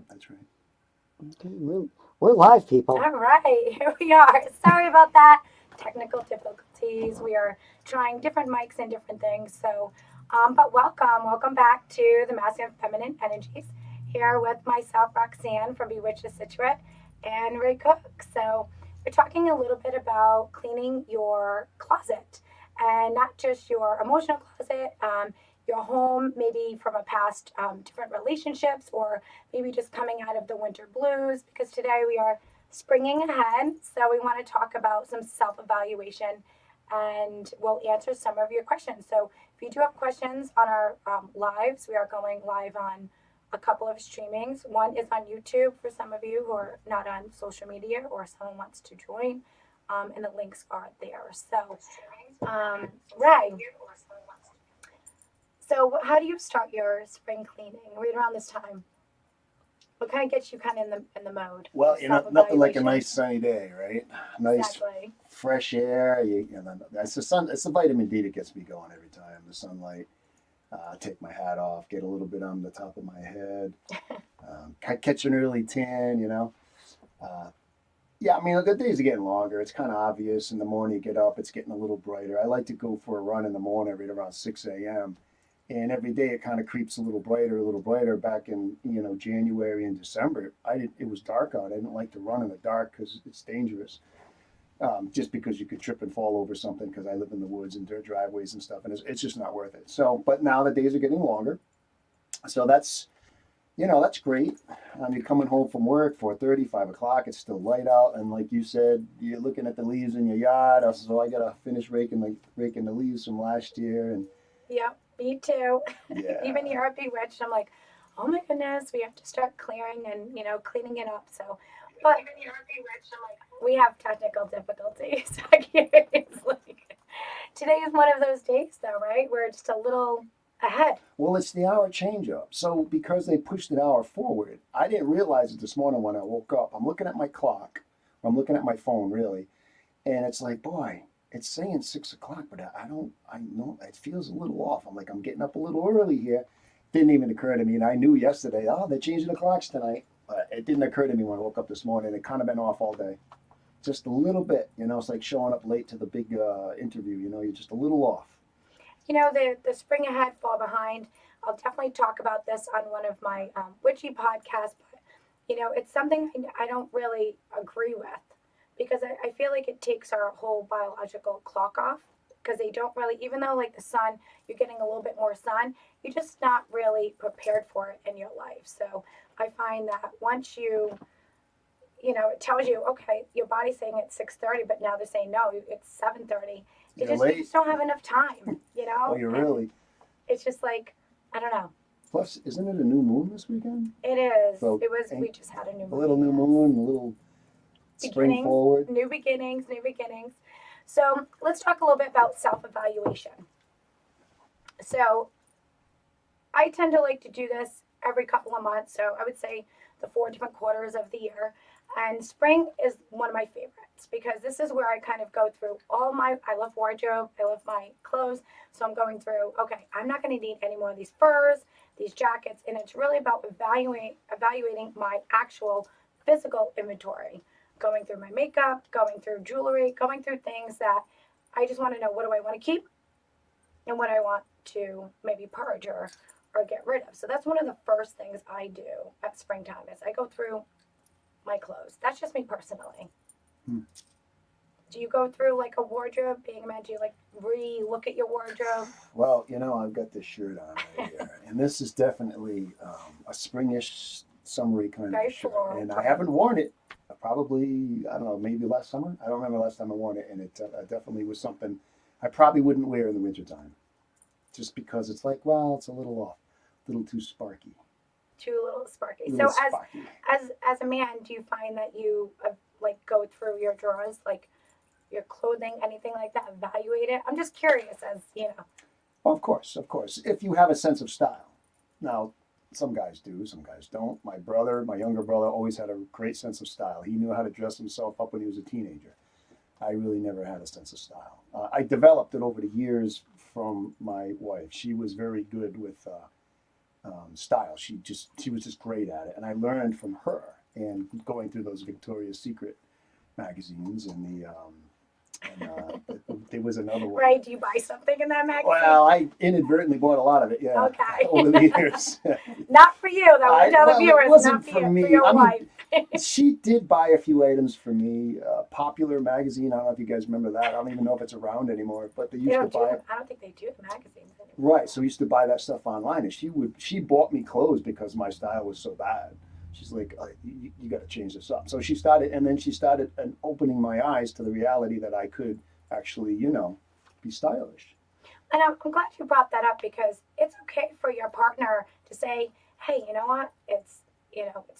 that's right. Okay, we're live, people. All right, here we are. Sorry about that. Technical difficulties. We are trying different mics and different things. But welcome back to the Masculine and Feminine Energies. Here with myself, Roxanne from Bewitched Situate, and Ray Cook. So we're talking a little bit about cleaning your closet, and not just your emotional closet. Your home, maybe from a past different relationships, or maybe just coming out of the winter blues, because today we are springing ahead. So we want to talk about some self evaluation and we'll answer some of your questions. So if you do have questions on our lives, we are going live on a couple of streamings. One is on YouTube for some of you who are not on social media or someone wants to join, and the links are there. Ray, so how do you start your spring cleaning? Right around this time. What kind of gets you kind of in the mode Well, of self nothing like a evaluation? nice sunny day, right? Nice Exactly. fresh air. It's the sun. It's the vitamin D that gets me going every time. The sunlight. Take my hat off, get a little bit on the top of my head, catch an early tan. Uh, yeah, I mean the days are getting longer. It's kind of obvious. In the morning, you get up, it's getting a little brighter. I like to go for a run in the morning, right around 6 a.m. And every day it kind of creeps a little brighter, a little brighter. Back in January and December, I did. It was dark out. I didn't like to run in the dark because it's dangerous. Just because you could trip and fall over something because I live in the woods and dirt driveways and stuff, and it's just not worth it. So, but now the days are getting longer, so that's great. You're coming home from work 4:30, 5 o'clock. It's still light out, and like you said, you're looking at the leaves in your yard. So I gotta finish raking the leaves from last year, and Yep, me too. Even yeah, here at Bewitched, I'm like, oh my goodness, we have to start clearing and cleaning it up. So, but we have technical difficulties. It's like today is one of those days, though, right? Where it's just a little ahead. well, it's the hour change up. So because they pushed an hour forward, I didn't realize it this morning when I woke up. I'm looking at my clock. I'm looking at my phone, really. And it's like, boy, it's saying 6 o'clock, but I don't, I know it feels a little off. I'm like, I'm getting up a little early here. Didn't even occur to me. And I knew yesterday, oh, they're changing the clocks tonight. But it didn't occur to me when I woke up this morning. It kind of been off all day. Just a little bit. It's like showing up late to the big interview. You're just a little off. The spring ahead, fall behind. I'll definitely talk about this on one of my witchy podcasts, but it's something I don't really agree with because I feel like it takes our whole biological clock off because they don't really, even though like the sun, you're getting a little bit more sun, you're just not really prepared for it in your life. So I find that once it tells you, okay, your body's saying it's 6:30, but now they're saying no, it's 7:30. It's You're just you late. just don't have enough time, Oh, you're and really. it's just like I don't know. Plus, isn't it a new moon this weekend? It is. So, It was. ain't We just had a new a little moon. new Yes. moon, a little spring Beginnings, forward. new beginnings, new beginnings. So let's talk a little bit about self-evaluation. So I tend to like to do this every couple of months. So I would say the four different quarters of the year. And spring is one of my favorites because this is where I kind of go through I love wardrobe, I love my clothes. So I'm going through, okay, I'm not going to need any more of these furs, these jackets. And it's really about evaluating my actual physical inventory, going through my makeup, going through jewelry, going through things that I just want to know what do I want to keep and what I want to maybe purge or get rid of. So that's one of the first things I do at springtime is I go through my clothes. That's just me personally. Hmm. Do you go through like a wardrobe? Being a man, do you like re-look at your wardrobe? Well, I've got this shirt on right here, and this is definitely a springish, summery kind of Very a shirt, floral and I print. haven't worn it probably, I don't know, maybe last summer. I don't remember last time I worn it, and it definitely was something I probably wouldn't wear in the wintertime, just because it's like, well, it's a little off, a little too sparky, Too little sparky. a little So sparky. as a man, do you find that you like go through your drawers, like your clothing, anything like that, evaluate it? I'm just curious, as you know. Well, of course, if you have a sense of style. Now, some guys do, some guys don't. My younger brother, always had a great sense of style. He knew how to dress himself up when he was a teenager. I really never had a sense of style. I developed it over the years from my wife. She was very good with style. She was just great at it, and I learned from her. And going through those Victoria's Secret magazines there was another one. Right? Do you buy something in that magazine? Well, I inadvertently bought a lot of it. Yeah. Okay. Over the years. Not for you, though. We'll tell the Well, it viewers, wasn't not for for you, me. for your I mean, wife. She did buy a few items for me. Popular magazine. I don't know if you guys remember that. I don't even know if it's around anymore. But they used to buy. I don't think they do the magazines anymore. Right. So we used to buy that stuff online, and she bought me clothes because my style was so bad. She's like, you got to change this up. So she started opening my eyes to the reality that I could actually, be stylish. And I'm glad you brought that up because it's okay for your partner to say, hey, you know what? It's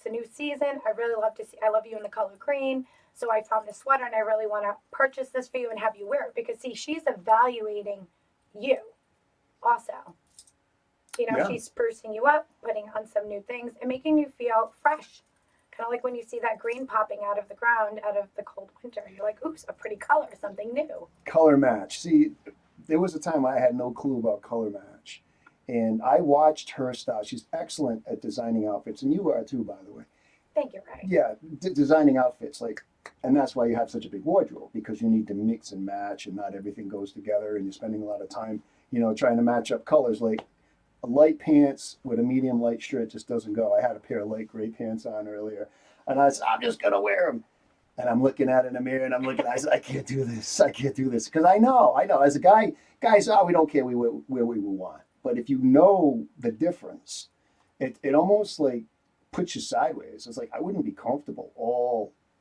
a new season. I love you in the color green. So I found this sweater and I really want to purchase this for you and have you wear it because see, she's evaluating you also. Yeah. She's sprucing you up, putting on some new things and making you feel fresh. Kind of like when you see that green popping out of the ground out of the cold winter. You're like, oops, a pretty color, something new. Color match. See, there was a time I had no clue about color match. And I watched her style. She's excellent at designing outfits. And you are too, by the way. Thank you, Ray. Yeah, designing outfits. And that's why you have such a big wardrobe, because you need to mix and match and not everything goes together. And you're spending a lot of time, trying to match up colors. Like light pants with a medium light shirt just doesn't go. I had a pair of light gray pants on earlier. And I said, I'm just going to wear them. And I'm looking at it in the mirror and I said, I can't do this. I can't do this. Because I know. As a guy, guys, we don't care where we want. But if you know the difference, it almost like puts you sideways. It's like I wouldn't be comfortable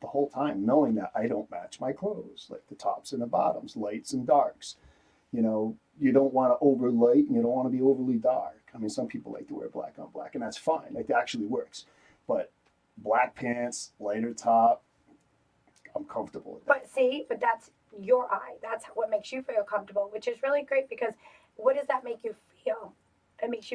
the whole time knowing that I don't match my clothes, like the tops and the bottoms, lights and darks. You don't want to over light and you don't want to be overly dark. I mean, some people like to wear black on black, and that's fine. Like, that actually works. But black pants, lighter top, I'm comfortable with that. But that's your eye. That's what makes you feel comfortable, which is really great because what does that make you feel? It makes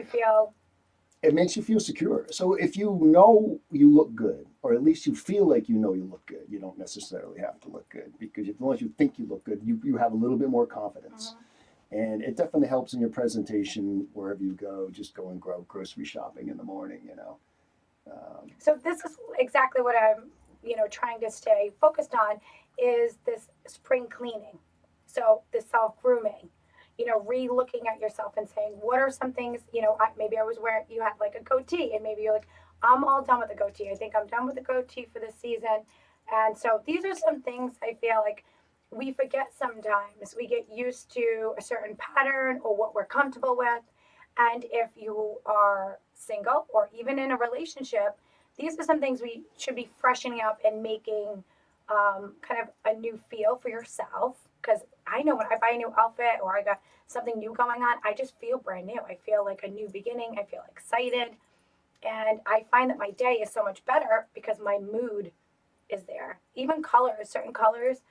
you feel secure. So if you know you look good, or at least you feel like you look good, you don't necessarily have to look good, because as long as you think you look good, you have a little bit more confidence. Mm-hmm. And it definitely helps in your presentation wherever you go, just go and grocery shopping in the morning, So this is exactly what I'm, trying to stay focused on is this spring cleaning. So the self-grooming, re-looking at yourself and saying, what are some things, maybe I was wearing, you had like a goatee and maybe you're like, I'm all done with the goatee. I think I'm done with the goatee for this season. And so these are some things I feel like we forget sometimes. We get used to a certain pattern or what we're comfortable with. And if you are single or even in a relationship, these are some things we should be freshening up and making kind of a new feel for yourself. Because I know when I buy a new outfit or I got something new going on, I just feel brand new. I feel like a new beginning. I feel excited. And I find that my day is so much better because my mood is there. Even colors, certain colors.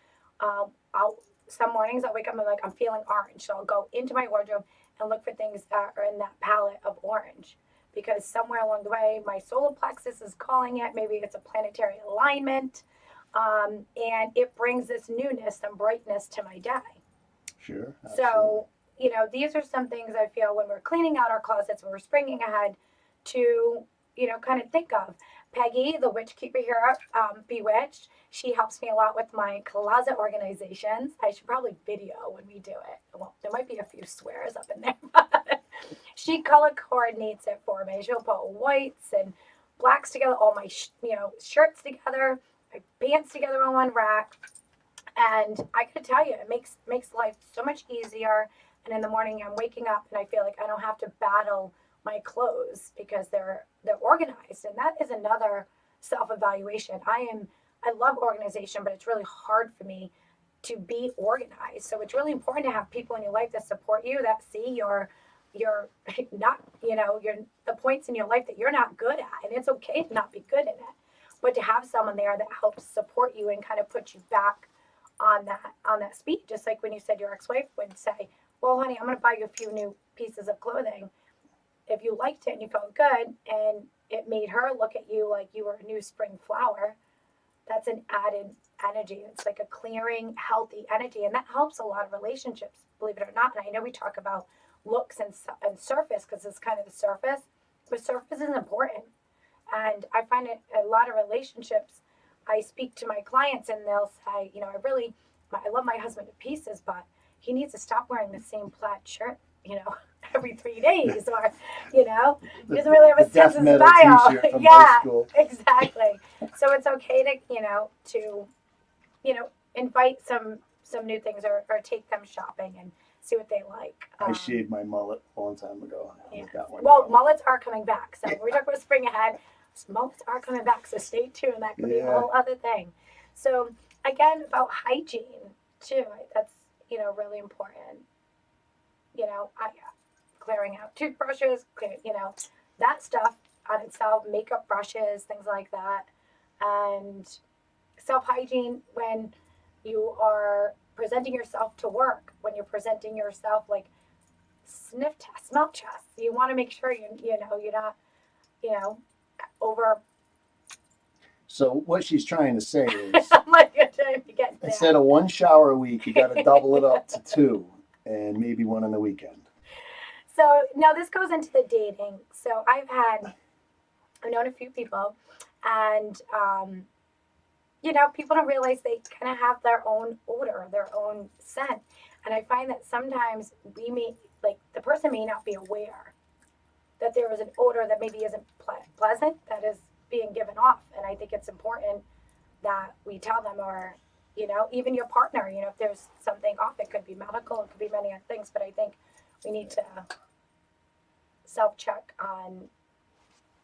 Some mornings I'll wake up and I'm feeling orange. So I'll go into my wardrobe and look for things that are in that palette of orange. Because somewhere along the way, my solar plexus is calling it. Maybe it's a planetary alignment. And it brings this newness and brightness to my day. Sure. Absolutely. So, these are some things I feel when we're cleaning out our closets, when we're springing ahead to, kind of think of. Peggy, the witch keeper here, Bewitched, she helps me a lot with my closet organizations. I should probably video when we do it. Well, there might be a few swears up in there, but she color coordinates it for me. She'll put whites and blacks together, all my shirts together, my pants together on one rack. And I could tell you, it makes life so much easier. And in the morning, I'm waking up and I feel like I don't have to battle my clothes because they're organized. And that is another self-evaluation. I love organization, but it's really hard for me to be organized. So it's really important to have people in your life that support you, that see you're not, you're the points in your life that you're not good at. And it's okay to not be good in it. But to have someone there that helps support you and kind of put you back on that speed. Just like when you said your ex-wife would say, well, honey, I'm going to buy you a few new pieces of clothing. If you liked it and you felt good and it made her look at you like you were a new spring flower, that's an added energy. It's like a clearing, healthy energy. And that helps a lot of relationships, believe it or not. And I know we talk about looks and surface because it's kind of the surface. But service is important. And I find it a lot of relationships. I speak to my clients and they'll say, I love my husband to pieces, but he needs to stop wearing the same plaid shirt, every 3 days, or, he doesn't really have a The death sense of metal style. T-shirt from Yeah, high school. exactly. So it's okay to invite some new things or take them shopping and see what they like. I shaved my mullet a long time ago. Yeah. Let that one Well, go. mullets are coming back. So we're talking about spring ahead. Mullets are coming back. So stay tuned. That could be a Yeah. whole other thing. So again, about hygiene too. That's really important. Clearing out toothbrushes, that stuff on itself, makeup brushes, things like that, and self hygiene when you are presenting yourself to work, when you're presenting yourself like sniff test, smell test. You want to make sure you're not over. So what she's trying to say is, I'm like you're trying to get there. instead of 1 shower a week, you got to double it up to 2, and maybe 1 on the weekend. So now this goes into the dating. So I've known a few people, and people don't realize they kind of have their own odor, their own scent, and I find that sometimes the person may not be aware that there is an odor that maybe isn't pleasant that is being given off, and I think it's important that we tell them, or even your partner, if there's something off. It could be medical, it could be many other things, but I think we need to self-check on.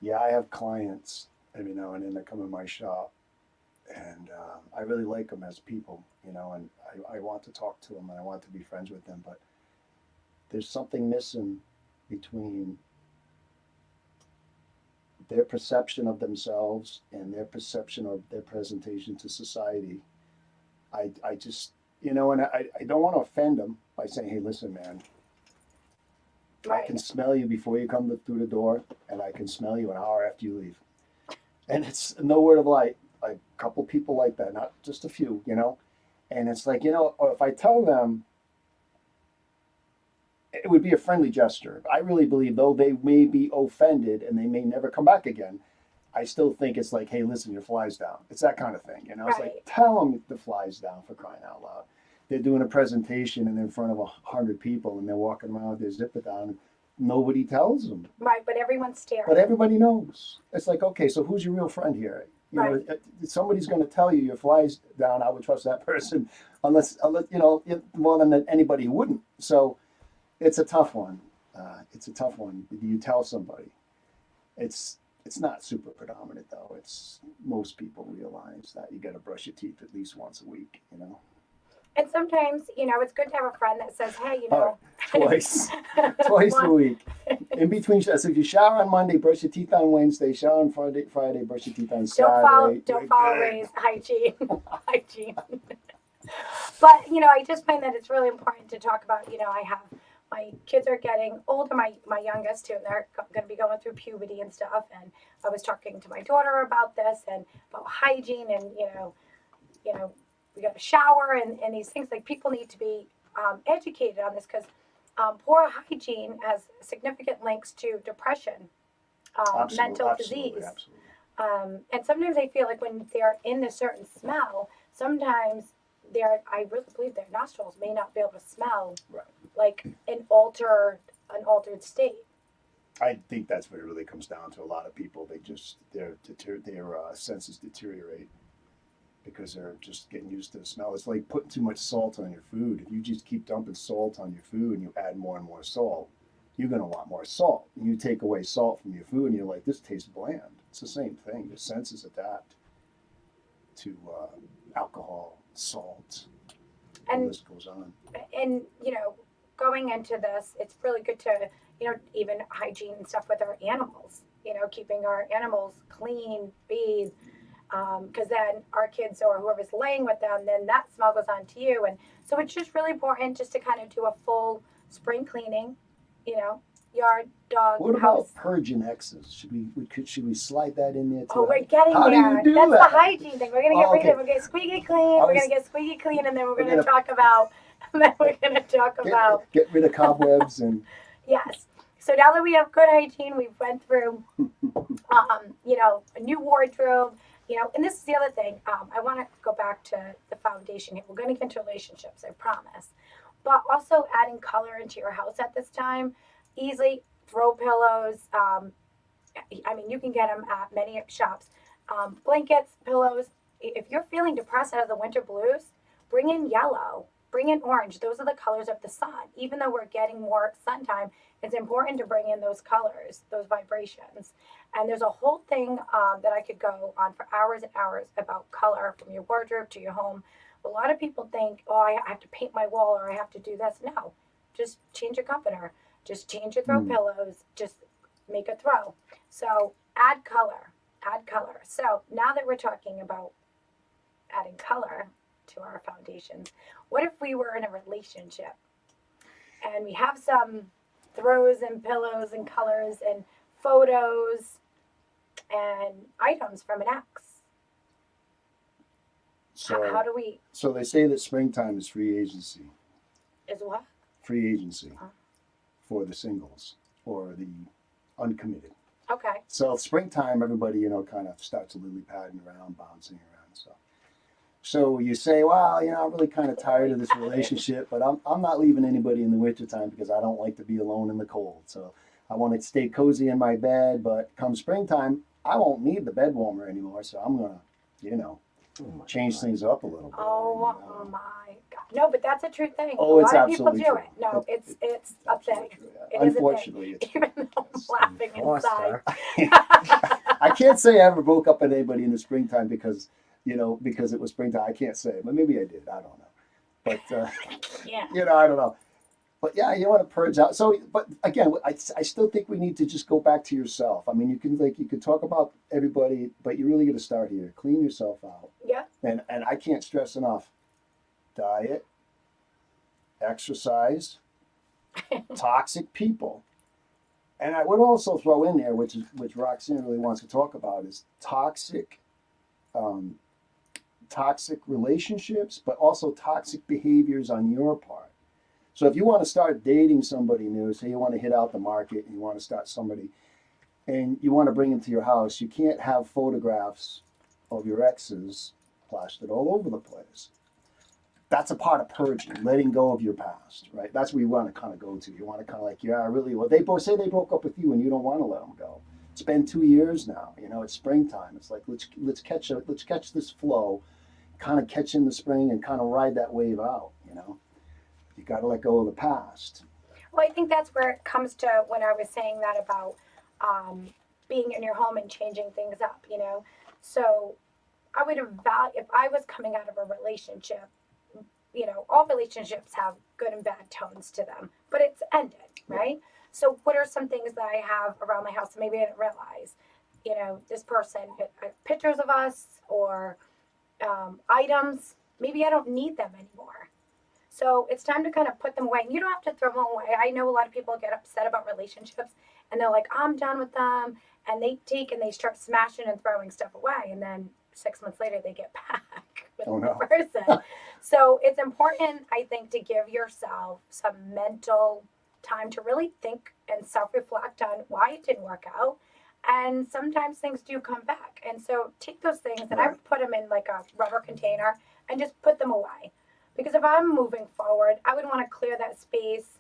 Yeah, I have clients every now and then that come in my shop, and I really like them as people, and I want to talk to them and I want to be friends with them, but there's something missing between their perception of themselves and their perception of their presentation to society. I just, and I don't want to offend them by saying, hey, listen, man, I can smell you before you come through the door, and I can smell you an hour after you leave. And it's no word of lie. A couple people like that, not just a few, And it's like, if I tell them, it would be a friendly gesture. I really believe, though they may be offended and they may never come back again, I still think it's like, hey, listen, your fly's down. It's that kind of thing, It's Right. like, tell them the fly's down, for crying out loud. They're doing a presentation and they're in front of 100 people and they're walking around with their zipper down. Nobody tells them. Right, but everyone's staring. But everybody knows. It's like, okay, so who's your real friend here? If somebody's going to tell you your fly's down, I would trust that person, unless more than anybody who wouldn't. So it's a tough one. Do you tell somebody? It's not super predominant though. It's most people realize that you got to brush your teeth at least once a week. And sometimes, it's good to have a friend that says, hey, Twice a week. In between, so if you shower on Monday, brush your teeth on Wednesday, shower on Friday, brush your teeth on Saturday. Don't follow Ray's hygiene. But, I just find that it's really important to talk about, my kids are getting older, my youngest too, and they're going to be going through puberty and stuff. And I was talking to my daughter about this and about hygiene and, we got to shower and these things. Like, people need to be educated on this, because poor hygiene has significant links to depression, mental disease. Absolutely. And sometimes I feel like when they're in a certain smell, sometimes I really believe their nostrils may not be able to smell like an altered state. I think that's what it really comes down to. A lot of people, their senses deteriorate because they're just getting used to the smell. It's like putting too much salt on your food. If you just keep dumping salt on your food and you add more and more salt, you're going to want more salt. You take away salt from your food and you're like, this tastes bland. It's the same thing. Your senses adapt to alcohol, salt, and the list goes on. And, going into this, it's really good to, even hygiene and stuff with our animals, keeping our animals clean, bathed, because then our kids or whoever's laying with them, then that smell goes on to you. And so it's just really important just to kind of do a full spring cleaning, yard, dog, What house. about purging X's? Should we slide that in there too? Oh, we're getting How there. do you do That's that? the hygiene thing. We're gonna get rid of it. We're gonna squeaky clean. We're gonna get squeaky clean, and then we're gonna talk about. And then we're gonna talk about. Get rid of cobwebs and. Yes. So now that we have good hygiene, we've went through, a new wardrobe, and this is the other thing. I want to go back to the foundation here. We're going to get into relationships, I promise. But also adding color into your house at this time. Easily throw pillows. You can get them at many shops. Blankets, pillows. If you're feeling depressed out of the winter blues, bring in yellow, bring in orange. Those are the colors of the sun. Even though we're getting more sun time, it's important to bring in those colors, those vibrations. And there's a whole thing that I could go on for hours and hours about color from your wardrobe to your home. A lot of people think, oh, I have to paint my wall or I have to do this. No, just change your comforter. Just change your throw pillows. Just make a throw. So add color. Add color. So now that we're talking about adding color to our foundations, what if we were in a relationship and we have some throws and pillows and colors and photos and items from an ex? How do we? So they say that springtime is free agency. Is what? Free agency for the singles or the uncommitted. Okay. So springtime, everybody, kind of starts lily padding around, bouncing around. So you say, well, I'm really kind of tired of this relationship, but I'm not leaving anybody in the wintertime because I don't like to be alone in the cold. So I want to stay cozy in my bed, but come springtime, I won't need the bed warmer anymore. So I'm going to, change things up a little bit. Oh my God. No, but that's a true thing. Oh, a it's lot of people absolutely do true. it. No, it's a thing. True, It yeah. is a thing. Unfortunately, it's true. Even though I'm laughing inside. I can't say I ever broke up with anybody in the springtime because it was springtime. I can't say, but maybe I did. I don't know. But Yeah. I don't know. But yeah, you want to purge out. So, but again, I still think we need to just go back to yourself. I mean, you can talk about everybody, but you really got to start here. Clean yourself out. Yeah. And I can't stress enough: diet, exercise, toxic people. And I would also throw in there, which Roxanne really wants to talk about, is toxic relationships, but also toxic behaviors on your part. So if you want to start dating somebody new, say you want to hit out the market and you want to start somebody, and you want to bring them to your house, you can't have photographs of your exes plastered all over the place. That's a part of purging, letting go of your past, right? That's where you want to kind of go to. You want to kind of like, yeah, really, well, they broke up with you and you don't want to let them go. It's been 2 years now. It's springtime. It's like let's catch this flow, kind of catch in the spring and kind of ride that wave out. You got to let go of the past. Well, I think that's where it comes to when I was saying that about being in your home and changing things up. So I would evaluate if I was coming out of a relationship. All relationships have good and bad tones to them, but it's ended, right? So what are some things that I have around my house that maybe I didn't realize? This person, pictures of us or items, maybe I don't need them anymore. So it's time to kind of put them away. And you don't have to throw them away. I know a lot of people get upset about relationships and they're like, I'm done with them. And they start smashing and throwing stuff away. And then 6 months later, they get back with the person. So it's important, I think, to give yourself some mental time to really think and self-reflect on why it didn't work out. And sometimes things do come back. And so take those things and I would put them in like a rubber container and just put them away. Because if I'm moving forward, I would want to clear that space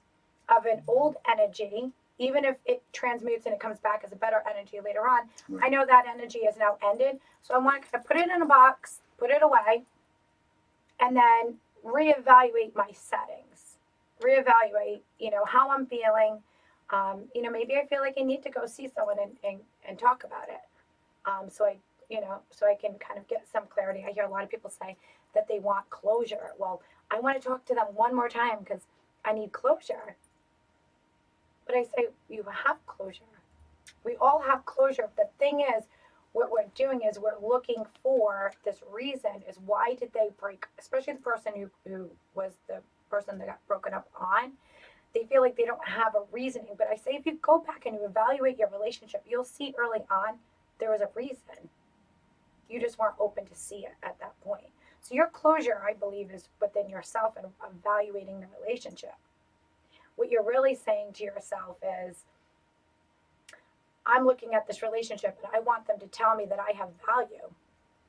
of an old energy, even if it transmutes and it comes back as a better energy later on. I know that energy is now ended. So I want to kind of put it in a box, put it away, and then reevaluate my settings. Reevaluate, how I'm feeling. Maybe I feel like I need to go see someone and talk about it. So I can kind of get some clarity. I hear a lot of people say that they want closure. Well, I want to talk to them one more time because I need closure. But I say, you have closure. We all have closure. The thing is, what we're doing is we're looking for this reason is why did they break, especially the person who was the person that got broken up on. They feel like they don't have a reasoning. But I say if you go back and you evaluate your relationship, you'll see early on there was a reason. You just weren't open to see it at that point. So your closure, I believe, is within yourself and evaluating the relationship. What you're really saying to yourself is, I'm looking at this relationship and I want them to tell me that I have value.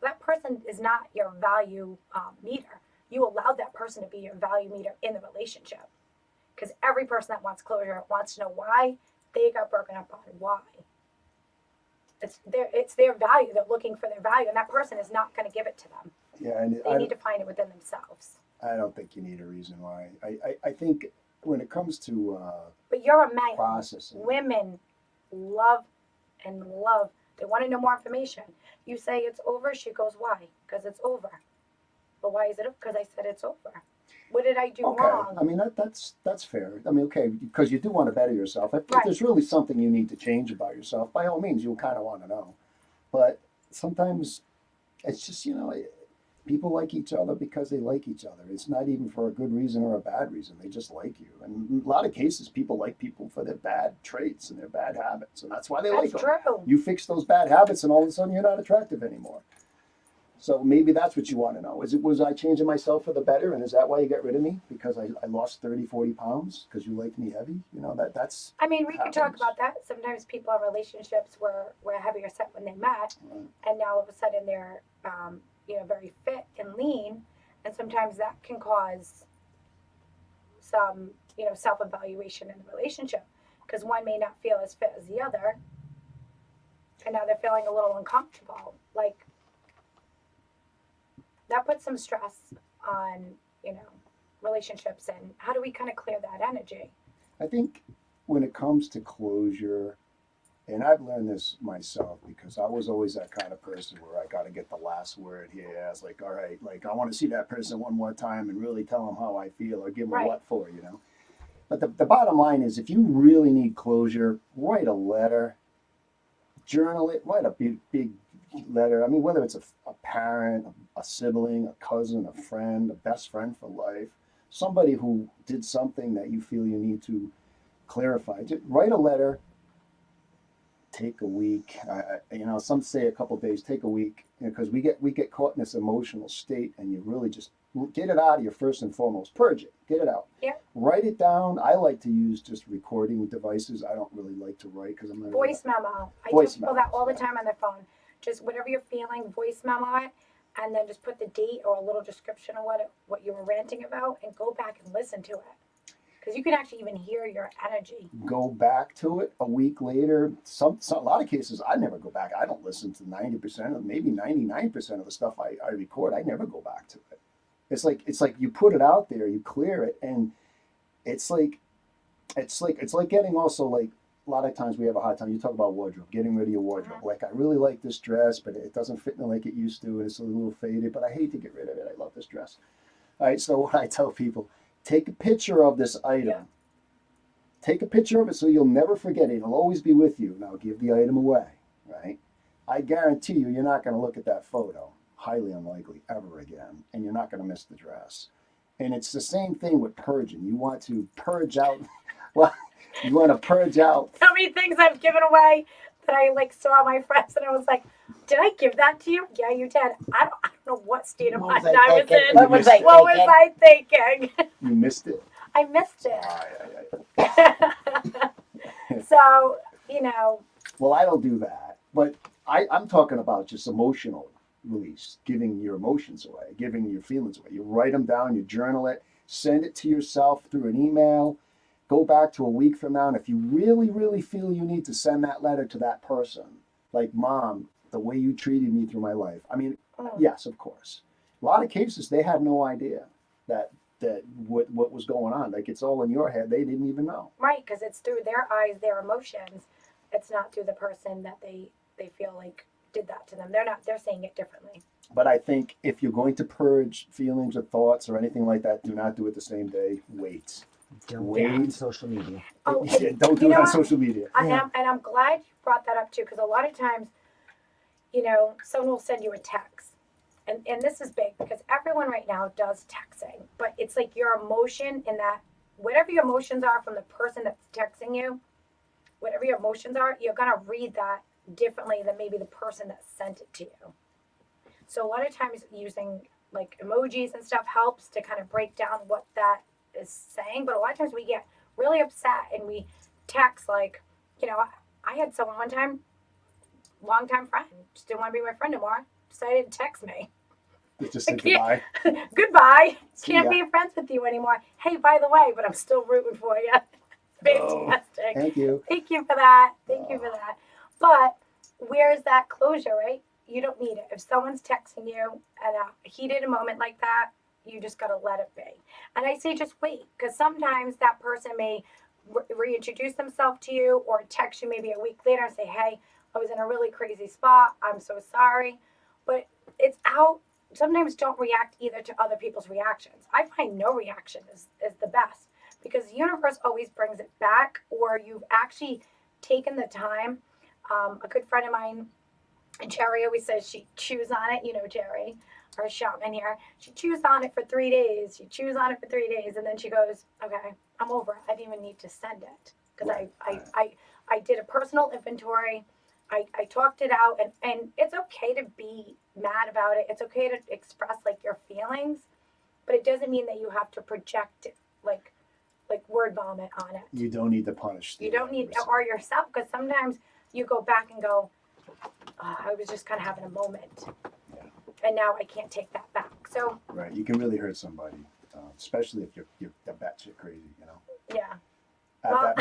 That person is not your value meter. You allowed that person to be your value meter in the relationship. Because every person that wants closure wants to know why they got broken up on. Why? It's their value. They're looking for their value, and that person is not going to give it to them. Yeah, and They need to find it within themselves. I don't think you need a reason why. I think when it comes to But you're a man. processing, Women love and love. They want to know more information. You say it's over. She goes, why? Because it's over. But why is it? Because I said it's over. What did I do okay. wrong? I mean that's fair. I mean, okay, because you do want to better yourself. If Right. there's really something you need to change about yourself, by all means, you'll kind of want to know. But sometimes it's just people like each other because they like each other. It's not even for a good reason or a bad reason. They just like you. And in a lot of cases, people like people for their bad traits and their bad habits, and that's why they like That's them. true. You fix those bad habits, and all of a sudden, you're not attractive anymore. So maybe that's what you want to know. Was I changing myself for the better, and is that why you got rid of me? Because I lost 30, 40 pounds because you liked me heavy? That's I mean, we could talk happens. about that. Sometimes people have relationships where heavier set when they met, Right. and now all of a sudden they're very fit and lean, and sometimes that can cause some self-evaluation in the relationship because one may not feel as fit as the other, and now they're feeling a little uncomfortable. Like that puts some stress on relationships, and how do we kind of clear that energy? I think when it comes to closure, and I've learned this myself because I was always that kind of person where I got to get the last word here. I was like, all right, like I want to see that person one more time and really tell them how I feel or give them Right. what for. But the bottom line is if you really need closure, write a letter, journal it, write a big letter. I mean, whether it's a parent, a sibling, a cousin, a friend, a best friend for life, somebody who did something that you feel you need to clarify, just write a letter. Take a week. Some say a couple days. Take a week because we get caught in this emotional state, and you really just get it out of you first and foremost. Purge it. Get it out. Yeah. Write it down. I like to use just recording devices. I don't really like to write because I'm not. Voice memo. I Voice tell people that all the memos, time on their phone. Just whatever you're feeling, voice memo it, and then just put the date or a little description of what you were ranting about, and go back and listen to it. Because you can actually even hear your energy. Go back to it a week later. A lot of cases, I never go back. I don't listen to 90% of, maybe 99% of the stuff I record. I never go back to it. It's like you put it out there, you clear it, and it's like getting also like a lot of times we have a hard time. You talk about wardrobe, getting rid of your wardrobe. Like I really like this dress, but it doesn't fit me like it used to, and it's a little faded. But I hate to get rid of it. I love this dress. All right, so what I tell people. Take a picture of this item. Yeah. Take a picture of it so you'll never forget it. It'll always be with you. Now give the item away, right? I guarantee you're not going to look at that photo, highly unlikely, ever again, and you're not going to miss the dress. And it's the same thing with purging. You want to purge out, you want to purge out. How many things I've given away that I saw my friends and I was like, did I give that to you? Yeah, you did. I don't know what state of What mind was I I was thinking? in. What was I What was thinking? I thinking? You missed it. I missed it. Aye. So, Well, I don't do that, but I'm talking about just emotional release, giving your emotions away, giving your feelings away. You write them down, you journal it, send it to yourself through an email, go back to a week from now, and if you really, really feel you need to send that letter to that person, like, Mom, the way you treated me through my life. I mean, yes, of course. A lot of cases, they had no idea that what was going on. Like, it's all in your head. They didn't even know. right, because it's through their eyes, their emotions. It's not through the person that they feel like did that to them. They're saying it differently. But I think if you're going to purge feelings or thoughts or anything like that, do not do it the same day. Wait. Don't Wait. get on social media. Oh, Yeah, don't do you it know on what? social media. Yeah. And I'm glad you brought that up too, because a lot of times, someone will send you a text. And this is big because everyone right now does texting, but it's like your emotion in that, whatever your emotions are from the person that's texting you, whatever your emotions are, you're going to read that differently than maybe the person that sent it to you. So a lot of times using like emojis and stuff helps to kind of break down what that is saying. But a lot of times we get really upset and we text like, I had someone one time, longtime friend, just didn't want to be my friend anymore. Decided to text me. Just say goodbye. Goodbye. See Can't ya. be friends with you anymore. Hey, by the way, but I'm still rooting for you. Oh, Fantastic. thank you. Thank you for that. Thank you for that. But where's that closure, right? You don't need it. If someone's texting you at a heated moment like that, you just got to let it be. And I say just wait, because sometimes that person may reintroduce themselves to you or text you maybe a week later and say, hey, I was in a really crazy spot. I'm so sorry. But it's out. Sometimes don't react either to other people's reactions. I find no reaction is the best because the universe always brings it back, or you've actually taken the time. A good friend of mine, Jerry, always says she chews on it. You know, Jerry, our shaman here. She chews on it for 3 days. She chews on it for 3 days, and then she goes, "Okay, I'm over it. I didn't even need to send it because I did a personal inventory. I talked it out, and it's okay to be mad about it. It's okay to express like your feelings, but it doesn't mean that you have to project it like word vomit on it. You don't need to punish. You don't need or yourself because sometimes you go back and go, oh, I was just kind of having a moment, and now I can't take that back. So Right, you can really hurt somebody, especially if you're batshit crazy. You know. yeah, At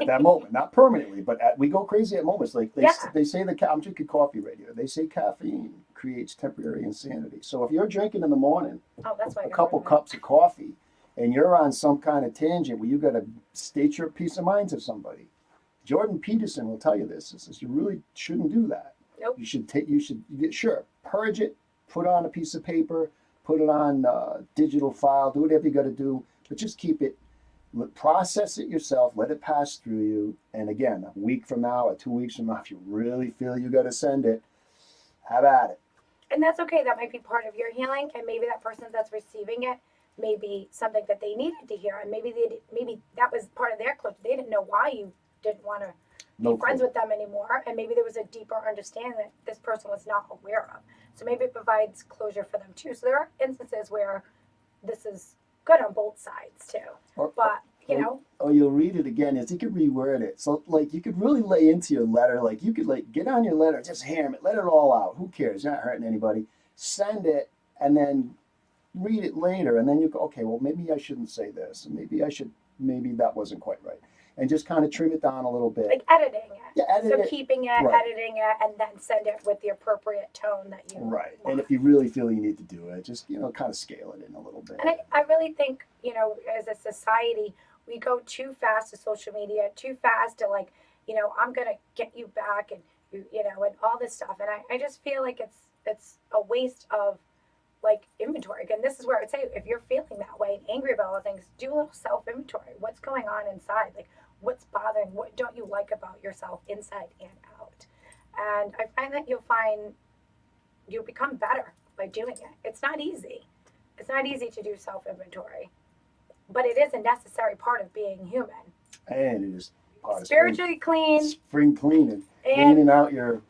that moment, not permanently, but we go crazy at moments. Like Yeah. they say I'm drinking coffee right here. They say caffeine creates temporary insanity. So if you're drinking in the morning oh, that's why a couple cups of coffee and you're on some kind of tangent where you got to state your peace of mind to somebody, Jordan Peterson will tell you this. He says you really shouldn't do that. Nope. You should sure purge it, put it on a piece of paper, put it on digital file, do whatever you got to do, but just keep it. Process it yourself, let it pass through you, and again, a week from now or 2 weeks from now, if you really feel you got to send it, have at it. And that's okay. That might be part of your healing, and maybe that person that's receiving it may be something that they needed to hear, and maybe that was part of their closure. They didn't know why you didn't want to be friends with them anymore, and maybe there was a deeper understanding that this person was not aware of. So maybe it provides closure for them too. So there are instances where this is good on both sides too. But you know, or you'll read it again. Is you could reword it, so like you could really lay into your letter. Like you could like get on your letter, just ham it, let it all out. Who cares? You're not hurting anybody. Send it, and then read it later, and then you go, okay, well maybe I shouldn't say this, and maybe that wasn't quite right, and just kind of trim it down a little bit. like editing it. Yeah, edit So it. keeping it, Right. editing it, and then send it with the appropriate tone that you Right, want. and if you really feel you need to do it, just kind of scale it in a little bit. And I really think, as a society, we go too fast to social media, too fast to I'm going to get you back and, and all this stuff. And I just feel like it's a waste of inventory. Again, this is where I would say if you're feeling that way and angry about all things, do a little self inventory. What's going on inside? Like what's bothering? What don't you like about yourself inside and out? And I find that you'll become better by doing it. It's not easy. It's not easy to do self inventory, but it is a necessary part of being human. And it is part of Spiritually clean spring cleaning, and cleaning out your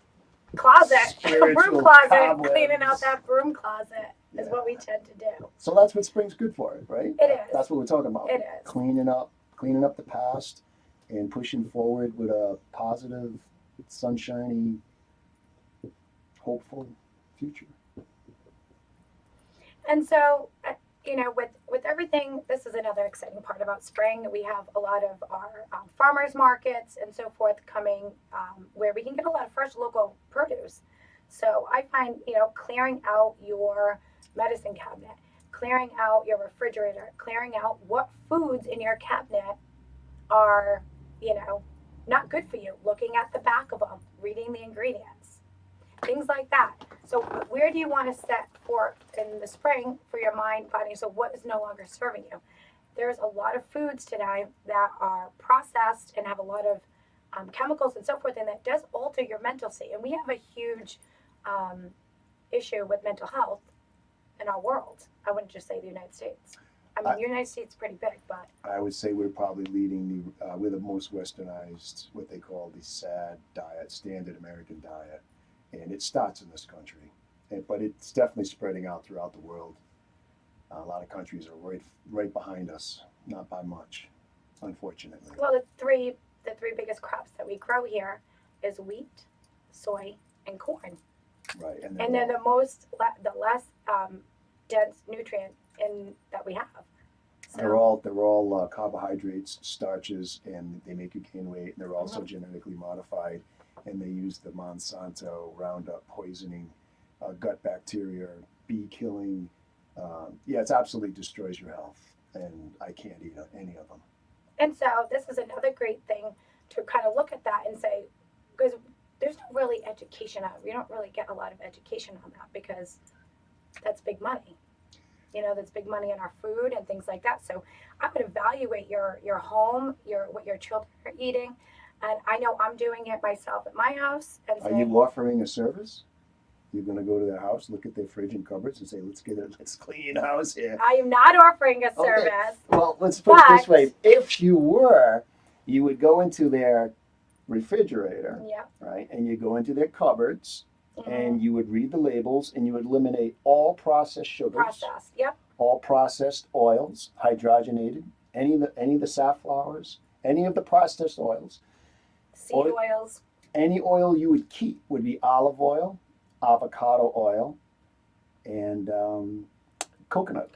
closet, spiritual broom closet, cobwebs. cleaning out that broom closet is Yeah. what we tend to do. So that's what spring's good for, right? It is. That's what we're talking about. It is. Cleaning up the past and pushing forward with a positive, sunshiny, hopeful future. And so, with everything, this is another exciting part about spring. We have a lot of our farmers markets and so forth coming where we can get a lot of fresh local produce. So I find, clearing out your medicine cabinet, clearing out your refrigerator, clearing out what foods in your cabinet are, not good for you, looking at the back of them, reading the ingredients, things like that. So where do you want to set for in the spring for your mind, body? So what is no longer serving you? There's a lot of foods today that are processed and have a lot of chemicals and so forth, and that does alter your mental state. And we have a huge issue with mental health in our world. I wouldn't just say the United States. I mean, the United States is pretty big, but I would say we're probably leading we're the most westernized, what they call the SAD diet, standard American diet. And it starts in this country, but it's definitely spreading out throughout the world. A lot of countries are right behind us, not by much, unfortunately. well, the the three biggest crops that we grow here is wheat, soy, and corn. Right. And And they're the less dense nutrient in that we have. they're all carbohydrates, starches, and they make you gain weight. And they're also genetically modified, and they use the Monsanto Roundup poisoning, gut bacteria, bee killing. Yeah, it absolutely destroys your health, and I can't eat any of them. And so this is another great thing to kind of look at that and say, because there's not really education on it. We don't really get a lot of education on that because that's big money. You know, that's big money in our food and things like that. So I would evaluate your home, what your children are eating, and I know I'm doing it myself at my house. And Are you offering a service? You're going to go to their house, look at their fridge and cupboards, and say, "Let's clean house here." I am not offering a service. Okay. Well, let's put it this way: if you were, you would go into their refrigerator, Yep. right, and you go into their cupboards, Mhm. and you would read the labels, and you would eliminate all processed sugars, Processed. Yep. all processed oils, hydrogenated, any of the safflowers, any of the processed oils. Seed oils. Any oil you would keep would be olive oil, avocado oil, and coconut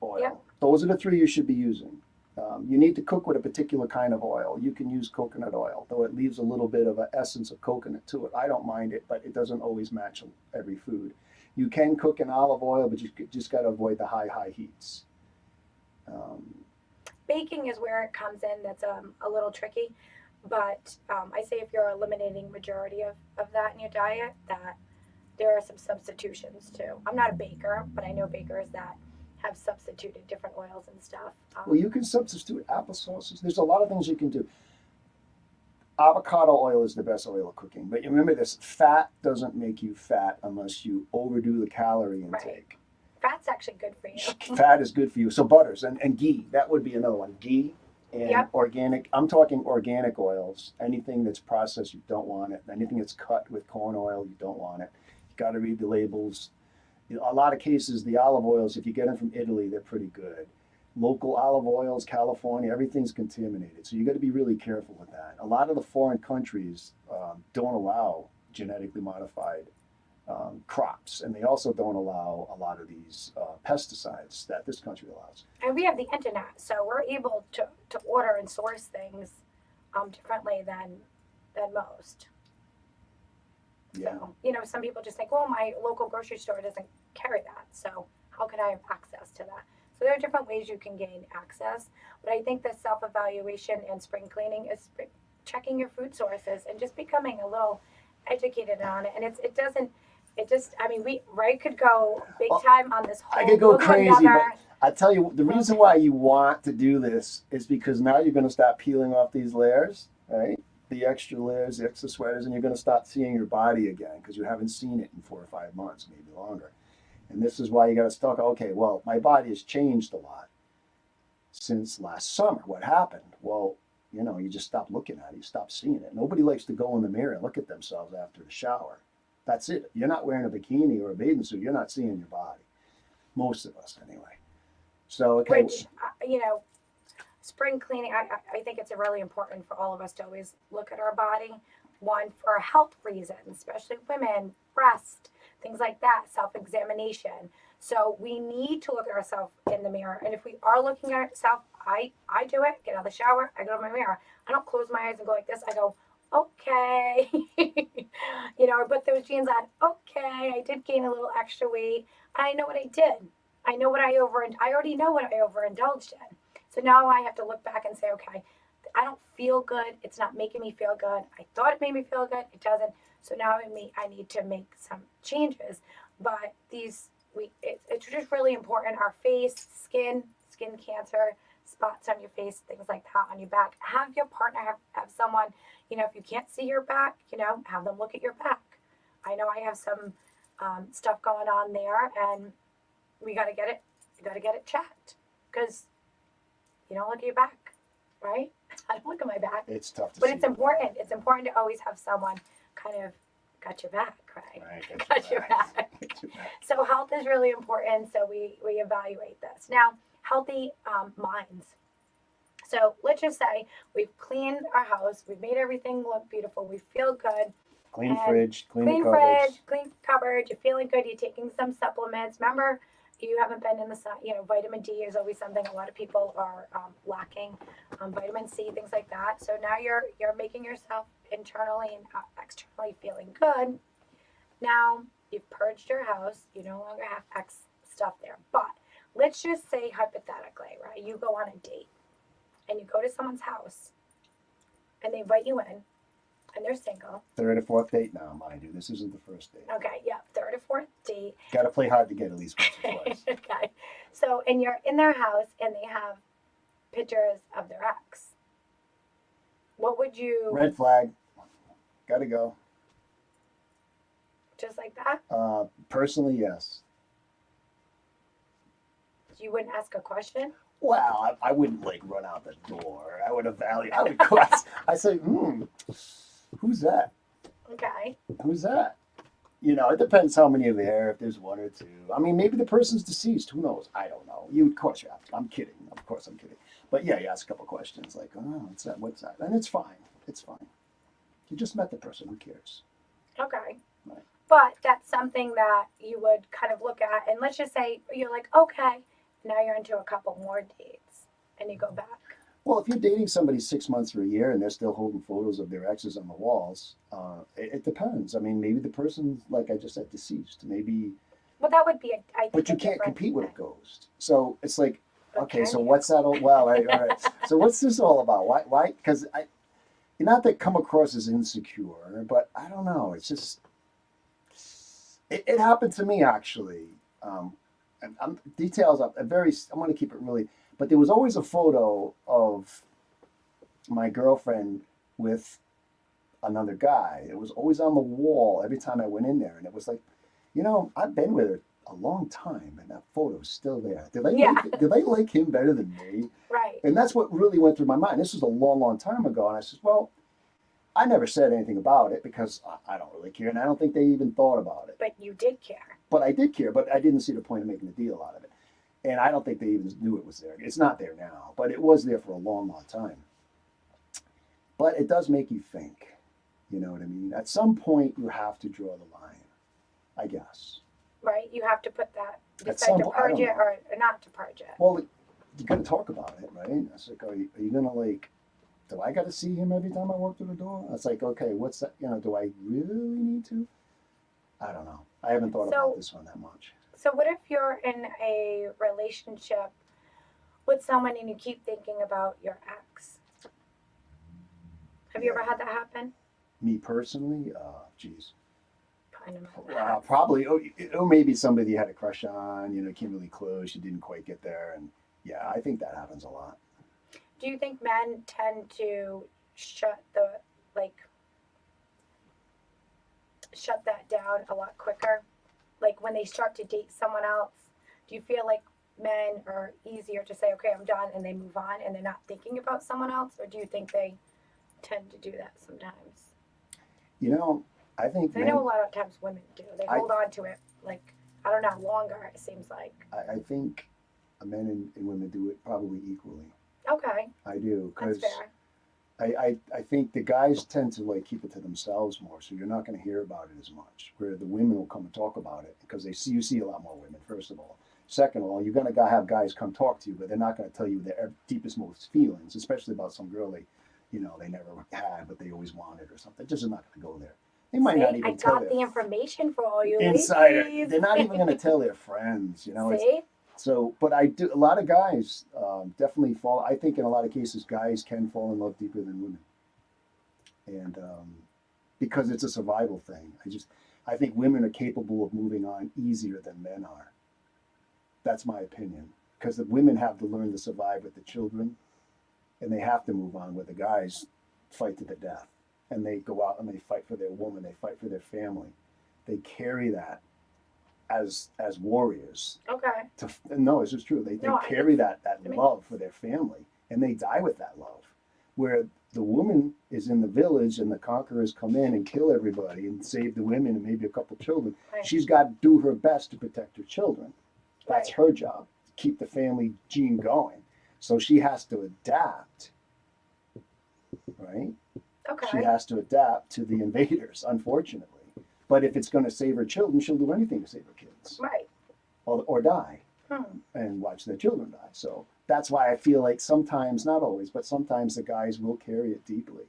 oil. Yep. Those are the three you should be using. You need to cook with a particular kind of oil. You can use coconut oil, though it leaves a little bit of an essence of coconut to it. I don't mind it, but it doesn't always match every food. You can cook in olive oil, but you just got to avoid the high heats. Baking is where it comes in. That's a little tricky. But I say if you're eliminating majority of that in your diet, that there are some substitutions too. I'm not a baker, but I know bakers that have substituted different oils and stuff. Well, you can substitute applesauces. There's a lot of things you can do. Avocado oil is the best oil of cooking. But you remember this, fat doesn't make you fat unless you overdo the calorie intake. Fat's actually good for you. Fat is good for you. So butters and ghee, that would be another one. Ghee and organic, I'm talking organic oils. Anything that's processed, you don't want it. Anything that's cut with corn oil, you don't want it. You got to read the labels. In a lot of cases, the olive oils, if you get them from Italy, they're pretty good. Local olive oils, California, everything's contaminated. So you got to be really careful with that. A lot of the foreign countries don't allow genetically modified crops, and they also don't allow a lot of these pesticides that this country allows. And we have the internet, so we're able to order and source things differently than most. Yeah. So, you know, some people just think, well, my local grocery store doesn't carry that, so how can I have access to that? So there are different ways you can gain access, but I think the self-evaluation and spring cleaning is checking your food sources and just becoming a little educated on it. And Ray could go big time on this whole. I could go crazy, but I tell you, the Okay. reason why you want to do this is because now you're going to start peeling off these layers, right? The extra layers, the extra sweaters, and you're going to start seeing your body again because you haven't seen it in 4 or 5 months, maybe longer. And this is why you got to start, okay, well, my body has changed a lot since last summer. What happened? Well, you know, you just stop looking at it. You stop seeing it. Nobody likes to go in the mirror and look at themselves after the shower. That's it. You're not wearing a bikini or a bathing suit. You're not seeing your body. Most of us, anyway. So, okay. Which, you know, spring cleaning, I think it's really important for all of us to always look at our body. One, for health reasons, especially women, breast, things like that, self-examination. So we need to look at ourselves in the mirror. And if we are looking at ourselves, I do it, get out of the shower, I go to my mirror. I don't close my eyes and go like this. I go, okay. You know, or put those jeans on. Okay, I did gain a little extra weight. I know what I did. I know what I already know what I overindulged in. So now I have to look back and say, okay, I don't feel good. It's not making me feel good. I thought it made me feel good. It doesn't. So now I need to make some changes. But it's just really important. Our face, skin cancer, spots on your face, things like that on your back. Have your partner have someone, you know, if you can't see your back, you know, have them look at your back. I know I have some stuff going on there, and we got to get it checked because you don't look at your back, right? I don't look at my back. It's tough to But see. it's important. It's important to always have someone kind of got your back, right? Right, Got your back. So health is really important. So we evaluate this. Now, healthy minds. So let's just say we've cleaned our house, we've made everything look beautiful, we feel good. Clean And fridge, clean Clean the cupboards. fridge, clean cupboard, you're feeling good, you're taking some supplements. Remember, you haven't been in the sun, vitamin D is always something a lot of people are lacking, vitamin C, things like that. So now you're making yourself internally and externally feeling good. Now you've purged your house, you no longer have X stuff there. But let's just say hypothetically, right? You go on a date and you go to someone's house and they invite you in and they're single. Third or fourth date now, mind you. This isn't the first date. Okay, yeah, third or fourth date. Got to play hard to get at least once or twice. Okay. So, and you're in their house and they have pictures of their ex. What would you, Red flag. Got to go. just like that? Personally, yes. You wouldn't ask a question? Well, I wouldn't like run out the door. I would evaluate. I would question. I say, who's that? Okay. Who's that? It depends how many are there. If there's one or two, I mean, maybe the person's deceased. Who knows? I don't know. Of course, you ask. I'm kidding. Of course, I'm kidding. But yeah, you ask a couple questions like, what's that? What's that? And it's fine. It's fine. You just met the person. Who cares? Okay. Right. But that's something that you would kind of look at, and let's just say you're like, okay, now you're into a couple more dates, and you go back. Well, if you're dating somebody 6 months or a year and they're still holding photos of their exes on the walls, it depends. I mean, maybe the person's, like I just said, deceased. Maybe, Well, that would be, I think, but you a can't different compete with a thing. ghost. So it's like, okay, Okay. so what's that? All right. So what's this all about? Why? Because not that come across as insecure, but I don't know. It's just, it happened to me actually. Details I'm going to keep it really, but there was always a photo of my girlfriend with another guy. It was always on the wall every time I went in there, and it was like, I've been with her a long time, and that photo's still there. Did they like him better than me? Right. And that's what really went through my mind. This was a long, long time ago, and I said, well, I never said anything about it because I don't really care, and I don't think they even thought about it. But you did care. But I did care, but I didn't see the point of making a deal out of it. And I don't think they even knew it was there. It's not there now, but it was there for a long, long time. But it does make you think. You know what I mean? At some point, you have to draw the line, I guess. Right? You have to put that, At decide some to point, I purge don't it know. or not to purge it. Well, you got to talk about it, right? It's like, are you going to do I got to see him every time I walk through the door? It's like, okay, what's that? Do I really need to? I don't know. I haven't thought about this one that much. So what if you're in a relationship with someone and you keep thinking about your ex? Have you ever had that happen? Me personally, geez. Kind of. Probably, or maybe somebody you had a crush on, came really close, you didn't quite get there. And yeah, I think that happens a lot. Do you think men tend to shut that down a lot quicker? Like when they start to date someone else, do you feel like men are easier to say, okay, I'm done, and they move on and they're not thinking about someone else? Or do you think they tend to do that sometimes? I think I know a lot of times women do. They hold on to it, I don't know, longer, it seems like. I think men and women do it probably equally. Okay, I do, that's because fair. I think the guys tend to keep it to themselves more, so you're not going to hear about it as much. Where the women will come and talk about it because you see a lot more women. First of all, second of all, you're going to have guys come talk to you, but they're not going to tell you their deepest, most feelings, especially about some girl they never had, but they always wanted or something. Just not going to go there. They might not even I tell got the information for all you insider. ladies. They're not even going to tell their friends. It's, See? so, but I do. A lot of guys definitely fall. I think in a lot of cases, guys can fall in love deeper than women, and because it's a survival thing. I think women are capable of moving on easier than men are. That's my opinion. Because the women have to learn to survive with the children, and they have to move on. Where the guys fight to the death, and they go out and they fight for their woman. They fight for their family. They carry that as warriors. Okay. No, this is true. They carry that love for their family, and they die with that love. Where the woman is in the village and the conquerors come in and kill everybody and save the women and maybe a couple children. Right. She's got to do her best to protect her children. That's Right. her job, to keep the family gene going. So she has to adapt, right? Okay. She has to adapt to the invaders, unfortunately. But if it's going to save her children, she'll do anything to save her kids Right. or die and watch their children die. So that's why I feel like sometimes, not always, but sometimes the guys will carry it deeply,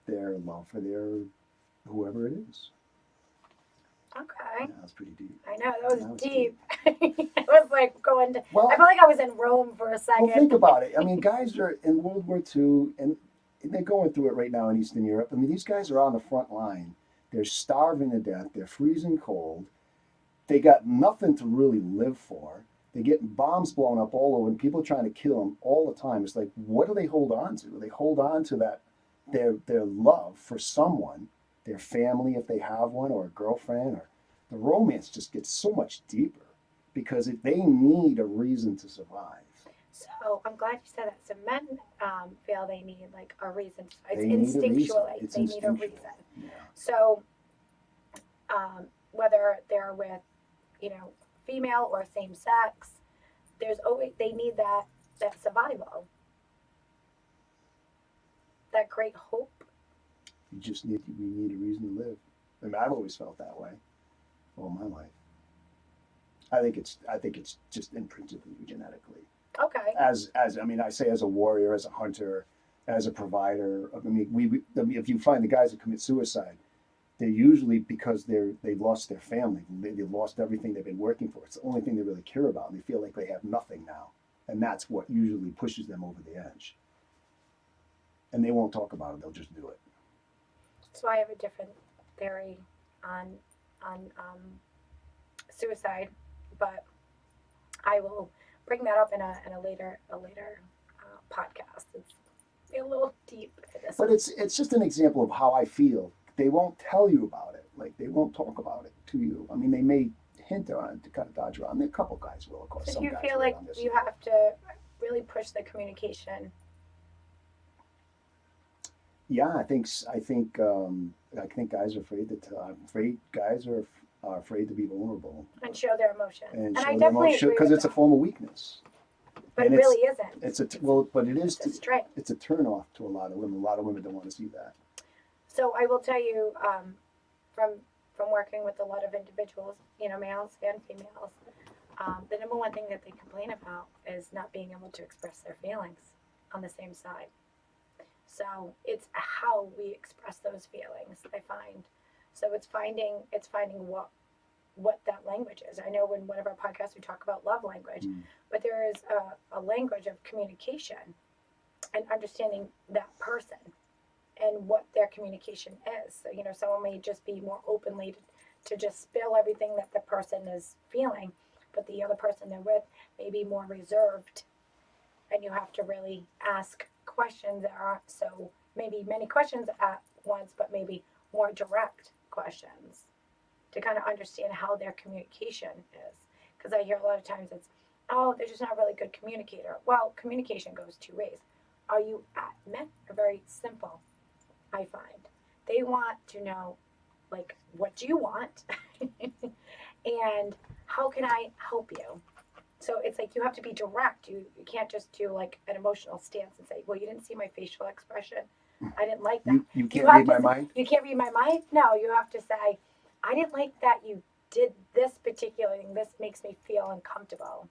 their love for their whoever it is. Okay. Yeah, that's pretty deep. I know, that was That was deep. It was like going to, Well, I felt like I was in Rome for a second. well, think about it. I mean, guys are in World War II, and they're going through it right now in Eastern Europe. I mean, these guys are on the front line. They're starving to death. They're freezing cold. They got nothing to really live for. They're getting bombs blown up all over, and people are trying to kill them all the time. It's like, what do they hold on to? They hold on to that their love for someone, their family if they have one, or a girlfriend, or the romance just gets so much deeper because they need a reason to survive. So I'm glad you said that. So men feel they need like a reason. It's They need a reason. instinctual. Like, It's they need a instinctual. reason. Yeah. So whether they're with, female or same sex, there's always they need that survival, that great hope. We need a reason to live. I mean, I've always felt that way all my life. I think it's just imprinted in you genetically. Okay. As I mean, I say as a warrior, as a hunter, as a provider. I mean, if you find the guys that commit suicide, they're usually because they've lost their family. They've lost everything they've been working for. It's the only thing they really care about, and they feel like they have nothing now, and that's what usually pushes them over the edge. And they won't talk about it; they'll just do it. So I have a different theory on suicide, but I will bring that up in a later podcast. It's a little deep in this. But it's just an example of how I feel. They won't tell you about it. Like they won't talk about it to you. I mean, they may hint on it to kind of dodge around. A couple guys will, of course. So Some do you guys feel will like on this. you have to really push the communication? Yeah, I think guys are afraid to tell. I'm afraid guys are afraid to be vulnerable And show their emotion. and I show them definitely agree because with it's a that. form of weakness. But it and really isn't. But it is. It's a strength. It's a turn off to a lot of women. A lot of women don't want to see that. So I will tell you, from working with a lot of individuals, males and females, the number one thing that they complain about is not being able to express their feelings on the same side. So it's how we express those feelings, I find. So it's finding what that language is. I know in one of our podcasts we talk about love language, but there is a language of communication and understanding that person and what their communication is. So, someone may just be more openly to just spill everything that the person is feeling, but the other person they're with may be more reserved. And you have to really ask questions that aren't so, maybe many questions at once, but maybe more direct questions to kind of understand how their communication is. Because I hear a lot of times it's, oh, they're just not a really good communicator. Well, communication goes two ways. Men are very simple, I find. They want to know, like, what do you want? And how can I help you? So it's like you have to be direct. You can't just do like an emotional stance and say, well, you didn't see my facial expression. I didn't like that. You can't have read to my say- mind. You can't read my mind? No, you have to say, I didn't like that you did this particular thing. This makes me feel uncomfortable.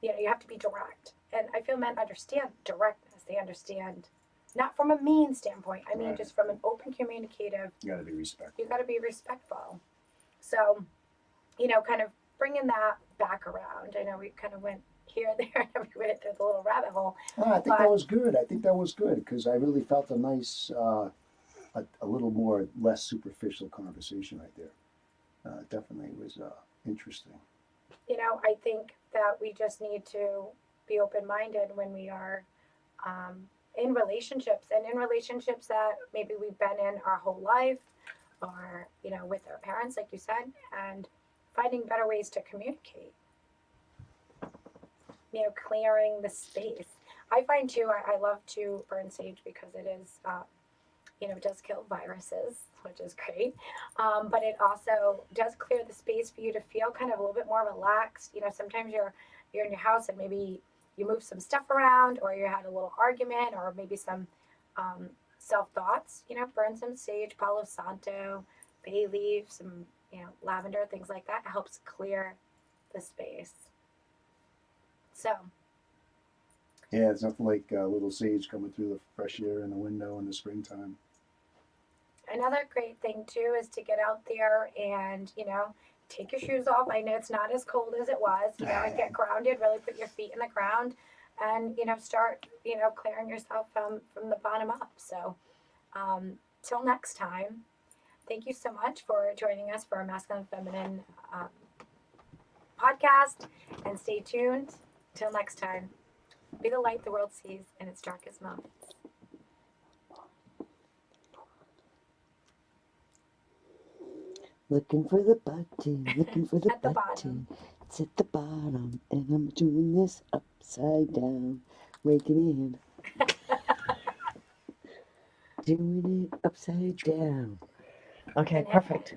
You have to be direct. And I feel men understand directness. They understand, not from a mean standpoint. I mean, Right. just from an open communicative, You got to be respectful. you got to be respectful. So, kind of bringing that back around. I know we kind of went here, there, and everywhere through the little rabbit hole. I think But- that was good. I think that was good because I really felt a nice, a little more less superficial conversation right there. Definitely was interesting. I think that we just need to be open-minded when we are in relationships, and in relationships that maybe we've been in our whole life, or with our parents, like you said, and finding better ways to communicate. Clearing the space. I find too, I love to burn sage because it is, it does kill viruses, which is great. But it also does clear the space for you to feel kind of a little bit more relaxed. Sometimes you're in your house and maybe you moved some stuff around, or you had a little argument, or maybe some self thoughts, burn some sage, Palo Santo, bay leaf, some lavender, things like that. It helps clear the space. So Yeah, it's nothing like a little sage coming through the fresh air in the window in the springtime. another great thing too is to get out there and take your shoes off. I know it's not as cold as it was, and get grounded. Really put your feet in the ground, and start clearing yourself from the bottom up. So till next time, thank you so much for joining us for our Masculine Feminine podcast, and stay tuned. Till next time, be the light the world sees in its darkest moments. Looking for the button, looking for the At the button. bottom. It's at the bottom, and I'm doing this upside down, waking in. Doing it upside down. Okay, perfect.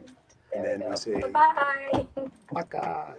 And then we say, Bye. Maka.